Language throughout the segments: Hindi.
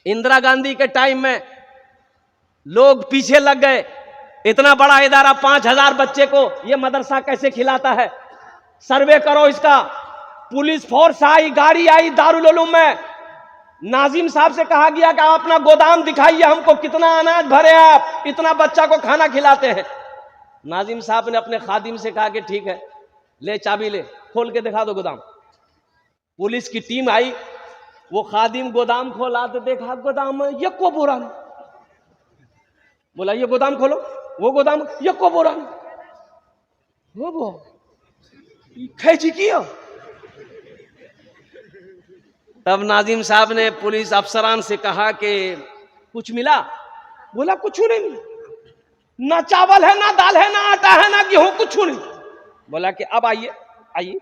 इंदिरा गांधी के टाइम में लोग पीछे लग गए, इतना बड़ा इदारा 5000 बच्चे को ये मदरसा कैसे खिलाता है, सर्वे करो इसका। पुलिस फोर्स आई, गाड़ी आई दारुल उलूम में। नाजिम साहब से कहा गया कि आप अपना गोदाम दिखाइए हमको, कितना अनाज भरे आप, इतना बच्चा को खाना खिलाते हैं। नाजिम साहब ने अपने खादिम से कहा कि ठीक है, ले चाबी ले, खोल के दिखा दो गोदाम। पुलिस की टीम आई, वो खादिम गोदाम खोला तो देखा गोदाम में यक्को बोरा नहीं। बोला ये गोदाम खोलो, वो गोदाम यक्को बोरा नहीं। वो खैची किया। तब नाजिम साहब ने पुलिस अफसरान से कहा कि कुछ मिला? बोला कुछ नहीं मिला, ना चावल है, ना दाल है, ना आटा है, ना गेहूं, कुछ नहीं। बोला कि अब आइए आइए।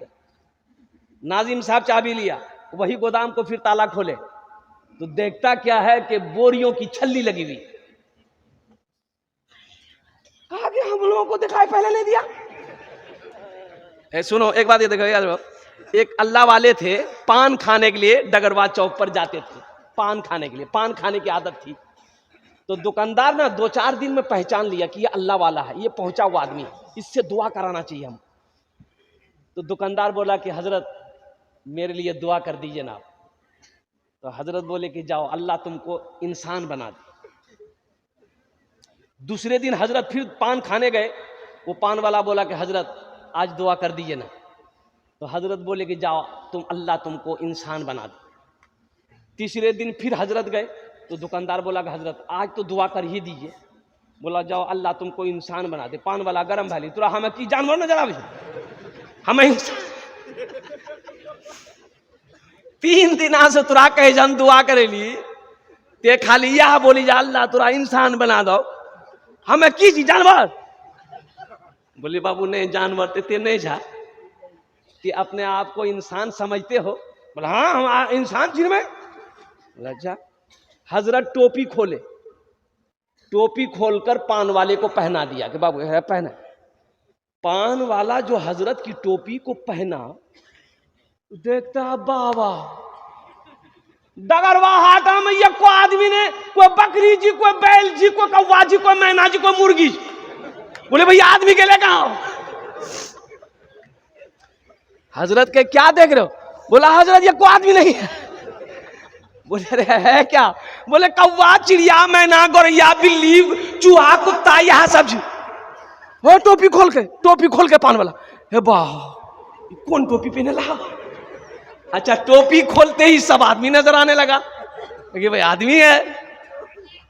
नाजिम साहब चाबी लिया, वही गोदाम को फिर ताला खोले तो देखता क्या है कि बोरियों की छल्ली लगी हुई। कहा कि हम लोगों को दिखाई पहले नहीं दिया। सुनो एक बात ये देखो यार, एक अल्लाह वाले थे, पान खाने के लिए डगरवा चौक पर जाते थे, पान खाने के लिए, पान खाने की आदत थी। तो दुकानदार ना 2-4 दिन में पहचान लिया कि ये अल्लाह वाला है, ये पहुंचा हुआ आदमी, इससे दुआ कराना चाहिए हम। तो दुकानदार बोला कि हजरत मेरे लिए दुआ कर दीजिए ना। तो हजरत बोले कि जाओ, अल्लाह तुमको इंसान बना दे। दूसरे दिन हजरत फिर पान खाने गए, वो पान वाला बोला कि हजरत आज दुआ कर दीजिए ना। तो हजरत बोले कि जाओ तुम, अल्लाह तुमको इंसान बना दे। तीसरे दिन फिर हजरत गए तो दुकानदार बोला कि हजरत आज तो दुआ कर ही दीजिए। बोला जाओ अल्लाह तुमको इंसान बना दे। पान वाला गरम भाली तुरा हमें की जानवर नजर आवे, हमें इंसान। 3 दिन से तुरा कहे जन दुआ करेली ते खाली यह बोली जा अल्लाह तुरा इंसान बना दो, हमें की जी जानवर। बोले बाबू नहीं जानवर ते नहीं जा, कि अपने आप को इंसान समझते हो? बोला हाँ हम इंसान चीज में। बोला अच्छा। हजरत टोपी खोले, टोपी खोलकर पान वाले को पहना दिया कि बाबू है पहना। पान वाला जो हजरत की टोपी को पहना, देखता बाबा डगरवा हाटा में ये कोई आदमी ने, कोई बकरी जी, कोई बैल जी, कोई कौवा जी, कोई मैना जी, कोई मुर्गी। बोले भैया आदमी के लिए कहा हो? हजरत के क्या देख रहे हो? बोला हजरत ये कोई आदमी नहीं है। बोले अरे है क्या? बोले कौवा, चिड़िया, मैना, गौरैया, बिल्ली, चूहा, कुत्ता, यह सब चीज। वो टोपी खोल के पान वाला, हे वाह कौन टोपी पहने लगा? अच्छा टोपी खोलते ही सब आदमी नजर आने लगा कि भाई आदमी है।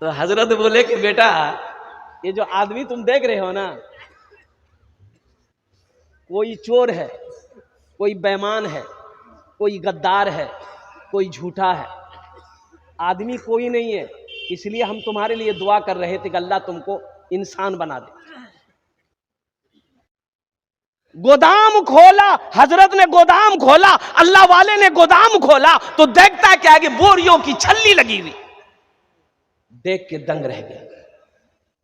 तो हजरत बोले कि बेटा ये जो आदमी तुम देख रहे हो ना, कोई चोर है, कोई बेईमान है, कोई गद्दार है, कोई झूठा है, आदमी कोई नहीं है। इसलिए हम तुम्हारे लिए दुआ कर रहे थे कि अल्लाह तुमको इंसान बना दे। गोदाम खोला, हजरत ने गोदाम खोला, अल्लाह वाले ने गोदाम खोला तो देखता क्या है कि बोरियों की छल्ली लगी हुई। देख के दंग रह गया।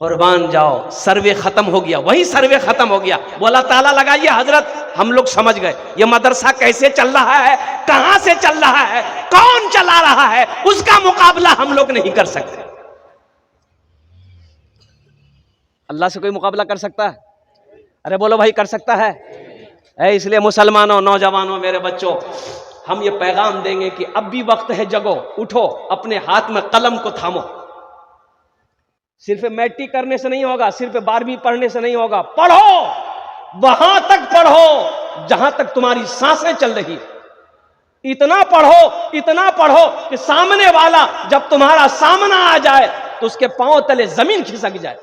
कुर्बान जाओ, सर्वे खत्म हो गया, वही सर्वे खत्म हो गया। बोला ताला लगाइए हजरत, हम लोग समझ गए ये मदरसा कैसे चल रहा है, कहां से चल रहा है, कौन चला रहा है, उसका मुकाबला हम लोग नहीं कर सकते। अल्लाह से कोई मुकाबला कर सकता है? अरे बोलो भाई कर सकता है? इसलिए मुसलमानों, नौजवानों, मेरे बच्चों, हम ये पैगाम देंगे कि अब भी वक्त है, जगो, उठो, अपने हाथ में कलम को थामो। सिर्फ मैट्रिक करने से नहीं होगा, सिर्फ 12वीं पढ़ने से नहीं होगा, पढ़ो, वहां तक पढ़ो जहां तक तुम्हारी सांसें चल रही। इतना पढ़ो कि सामने वाला जब तुम्हारा सामना आ जाए तो उसके पांव तले जमीन खिसक जाए।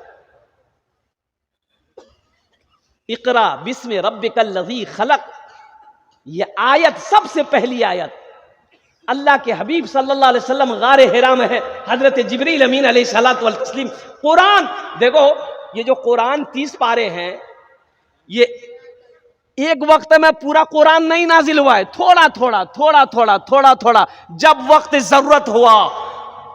इकरा बिस्मि रब्बिकल लज़ी खलक, ये आयत सबसे पहली आयत अल्लाह के हबीब सल्लल्लाहु अलैहि वसल्लम गारे हिरा में है, हजरत जिब्रील अमीन अलैहिस्सलातु वल तस्लीम। कुरान देखो, ये जो कुरान 30 पारे हैं, ये एक वक्त में पूरा कुरान नहीं नाजिल हुआ है, थोड़ा। जब वक्त जरूरत हुआ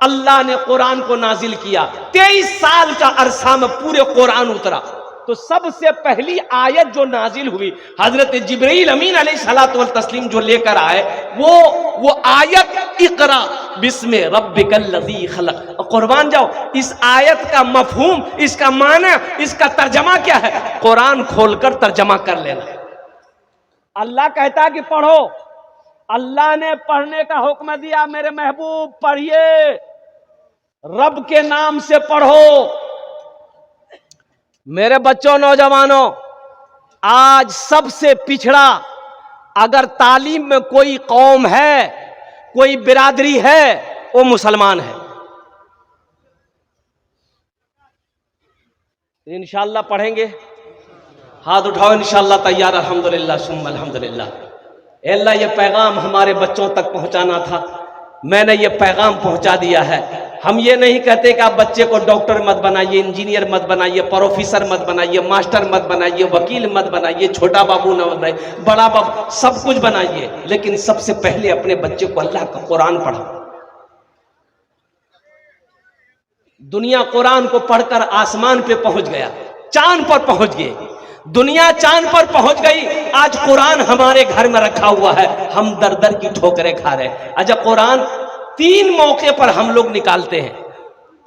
अल्लाह ने कुरान को नाजिल किया। 23 साल का अरसा में पूरे कुरान उतरा। तो सबसे पहली आयत जो नाजिल हुई हजरत जिब्रील अमीन अलैहिस्सलातु वल तस्लीम जो लेकर आए वो आयत इक़रा बिस्मि रब्बिकल लज़ी खलक़। कुर्बान जाओ, इस आयत का मफहूम, इसका माना, इसका तर्जमा क्या है, कुरान खोलकर तर्जमा कर लेना। अल्लाह कहता है कि पढ़ो, अल्लाह ने पढ़ने का हुक्म दिया, मेरे महबूब पढ़िए, रब के नाम से पढ़ो। मेरे बच्चों, नौजवानों, आज सबसे पिछड़ा अगर तालीम में कोई कौम है, कोई बिरादरी है, वो मुसलमान है। इंशाअल्लाह पढ़ेंगे, हाथ उठाओ, इंशाअल्लाह तैयार, अल्हम्दुलिल्लाह सुम्मा अल्हम्दुलिल्लाह। अल्लाह ये पैगाम हमारे बच्चों तक पहुंचाना था, मैंने ये पैगाम पहुंचा दिया है। हम ये नहीं कहते कि आप बच्चे को डॉक्टर मत बनाइए, इंजीनियर मत बनाइए, प्रोफेसर मत बनाइए, मास्टर मत बनाइए, वकील मत बनाइए, छोटा बाबू न बनाइए, बड़ा बाबू, सब कुछ बनाइए, लेकिन सबसे पहले अपने बच्चे को अल्लाह का कुरान पढ़ाओ। दुनिया कुरान को पढ़कर आसमान पे पहुंच गया, चांद पर पहुंच गए, दुनिया चांद पर पहुंच गई। आज कुरान हमारे घर में रखा हुआ है, हम दर दर की ठोकरें खा रहे हैं। अच्छा, कुरान 3 मौके पर हम लोग निकालते हैं।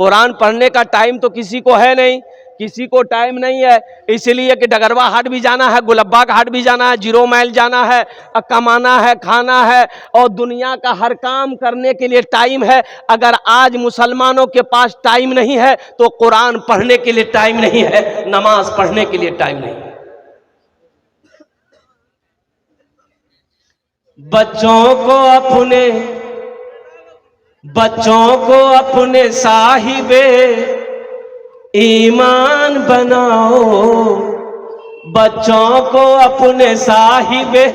कुरान पढ़ने का टाइम तो किसी को है नहीं, किसी को टाइम नहीं है, इसलिए कि डगरवा हाट भी जाना है, गुलब्बाग हाट भी जाना है, 0 माइल जाना है, कमाना है, खाना है, और दुनिया का हर काम करने के लिए टाइम है। अगर आज मुसलमानों के पास टाइम नहीं है तो कुरान पढ़ने के लिए टाइम नहीं है, नमाज पढ़ने के लिए टाइम नहीं है। बच्चों को अपने साहिबे ईमान बनाओ, बच्चों को अपने साहिबे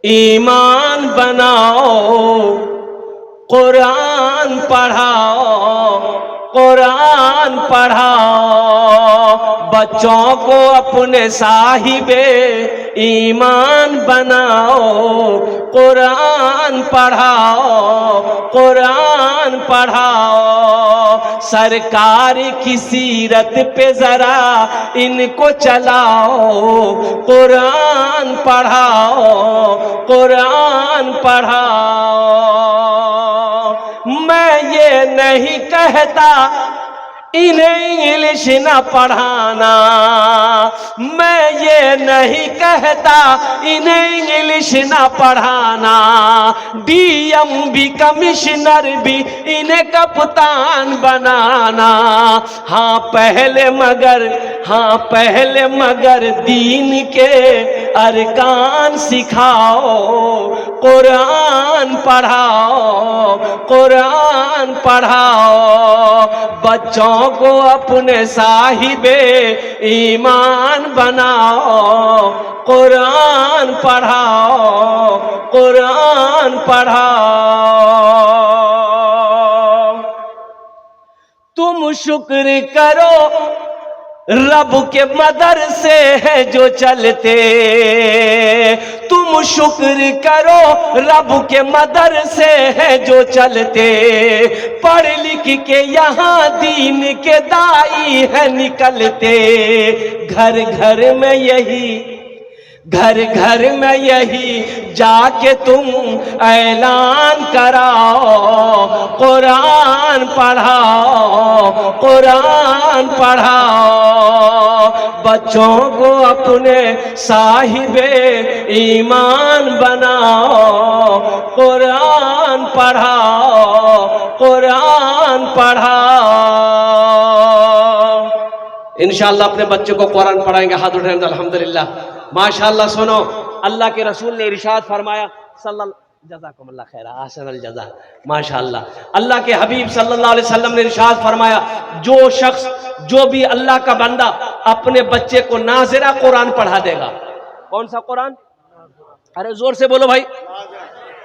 ईमान बनाओ, कुरान पढ़ाओ, कुरान पढ़ाओ, बच्चों को अपने साहिबे ईमान बनाओ, कुरान पढ़ाओ, कुरान पढ़ाओ। सरकार की सीरत पे जरा इनको चलाओ, कुरान पढ़ाओ, कुरान पढ़ाओ। मैं ये नहीं कहता इन्हें इंग्लिश न पढ़ाना, मैं ये नहीं कहता इन्हें इंग्लिश न पढ़ाना, डीएम भी कमिश्नर भी इन्हें कप्तान बनाना। हाँ पहले मगर दीन के अरकान सिखाओ, कुरान पढ़ाओ, कुरान पढ़ाओ। बच्चों को अपने साहिबे ईमान बनाओ, कुरान पढ़ाओ, कुरान पढ़ाओ। तुम शुक्र करो रब के मदरसे है जो चलते, तुम शुक्र करो रब के मदरसे है जो चलते, पढ़ लिख के यहाँ दीन के दाई है निकलते। घर घर में यही जाके तुम ऐलान कराओ, कुरान पढ़ाओ, कुरान पढ़ाओ। बच्चों को अपने साहिबे ईमान बनाओ, कुरान पढ़ाओ, कुरान पढ़ाओ। इंशाअल्लाह अपने बच्चों को कुरान पढ़ाएंगे, हाथ उठाएंगे, अल्हम्दुलिल्लाह, माशाअल्लाह। सुनो, अल्लाह के रसूल ने इरशाद फरमाया, जज़ाकुमुल्लाह खैरा, ahsanal जज़ा, माशाअल्लाह। अल्लाह के हबीब सल्लल्लाहु अलैहि वसल्लम ने इरशाद फरमाया, जो शख्स, जो भी अल्लाह का बंदा अपने बच्चे को नाज़िरा कुरान पढ़ा देगा। कौन सा कुरान? अरे जोर से बोलो भाई।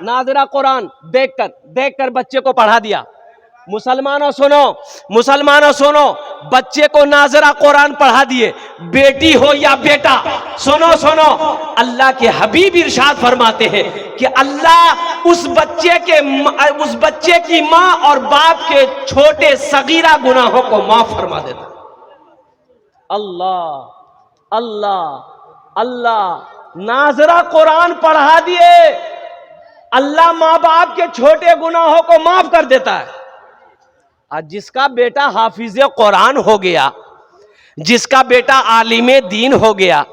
नाज़िरा कुरान देखकर बच्चे को पढ़ा दिया। मुसलमानों सुनो, बच्चे को नाज़िरा कुरान पढ़ा दिए, बेटी हो या बेटा, सुनो, अल्लाह के हबीब इरशाद फरमाते हैं कि अल्लाह उस बच्चे की माँ और बाप के छोटे सगीरा गुनाहों को माफ फरमा देता। अल्लाह अल्लाह अल्लाह, नाजरा कुरान पढ़ा दिए। अल्लाह माँ बाप के छोटे गुनाहों को माफ कर देता है। आज जिसका बेटा हाफिज कुरान हो गया, जिसका बेटा आलिम दीन हो गया,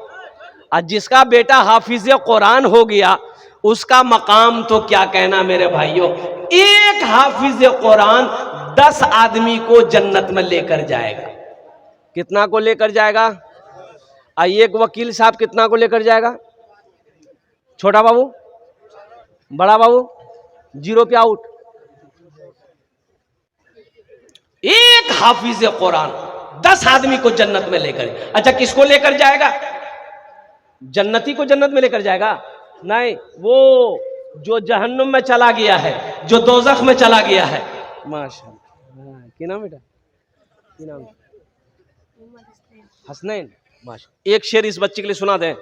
आज जिसका बेटा हाफिज कुरान हो गया, उसका मकाम तो क्या कहना मेरे भाइयों। एक हाफिज कुरान 10 आदमी को जन्नत में लेकर जाएगा। कितना को लेकर जाएगा? एक वकील साहब कितना को लेकर जाएगा? छोटा बाबू, बड़ा बाबू, 0 पे आउट। एक हाफिज कुरान 10 आदमी को जन्नत में लेकर। अच्छा, किसको लेकर जाएगा? जन्नती को जन्नत में लेकर जाएगा? नहीं, वो जो जहन्नुम में चला गया है, जो दोज़ख में चला गया है। माशाअल्लाह, क्या नाम बेटा? क्या नाम? हसनैन। माशा, एक शेर इस बच्चे के लिए सुना दें।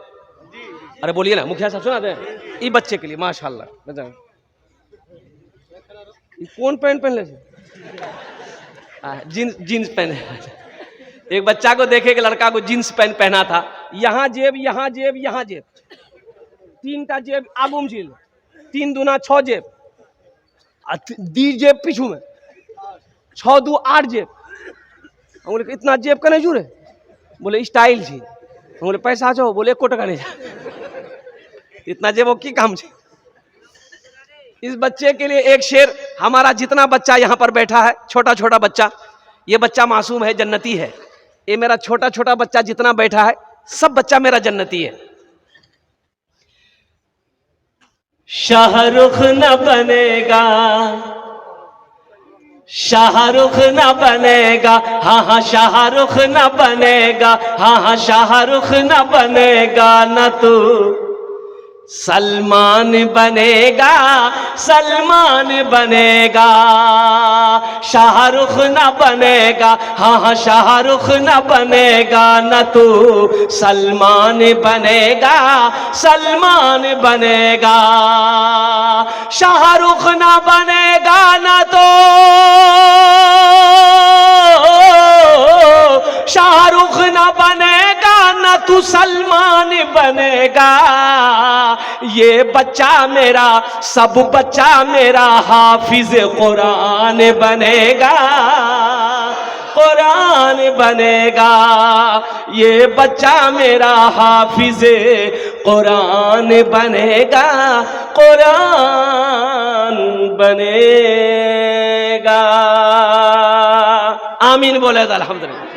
अरे बोलिए ना मुखिया साहब, सुना दें ये बच्चे के लिए। माशाअल्लाह। कौन पैंट पहन ले? जींस, जींस पहने। एक बच्चा को देखे कि लड़का को जींस पैंट पहना था, यहाँ जेब, यहाँ जेब, यहाँ जेब, 3टा जेब आगू में झील, 3 दूना 6 जेब, 2 जेब पीछू में, 6 दू 8 जेब। बोले इतना जेब का नहीं जुड़े? बोले स्टाइल छी। बोले पैसा छो? बोले 1 टका नहीं। इतना जेब की काम छे। इस बच्चे के लिए एक शेर। हमारा जितना बच्चा यहाँ पर बैठा है, छोटा छोटा बच्चा, ये बच्चा मासूम है, जन्नती है। ये मेरा छोटा छोटा बच्चा जितना बैठा है, सब बच्चा मेरा जन्नती है। शाहरुख न बनेगा, शाहरुख न बनेगा, हाँ हाँ शाहरुख न बनेगा, हाँ हाँ शाहरुख न बनेगा, न तू सलमान बनेगा, सलमान बनेगा। शाहरुख न बनेगा, हाँ हाँ शाहरुख न बनेगा, न तू सलमान बनेगा, सलमान बनेगा। शाहरुख न बनेगा, न तो शाहरुख न बनेगा, न तू सलमान बनेगा। ये बच्चा मेरा, सब बच्चा मेरा हाफिज कुरान बनेगा, कुरान बनेगा। ये बच्चा मेरा हाफिज कुरान बनेगा, कुरान बनेगा। आमीन बोले तो अल्हम्दुलिल्लाह।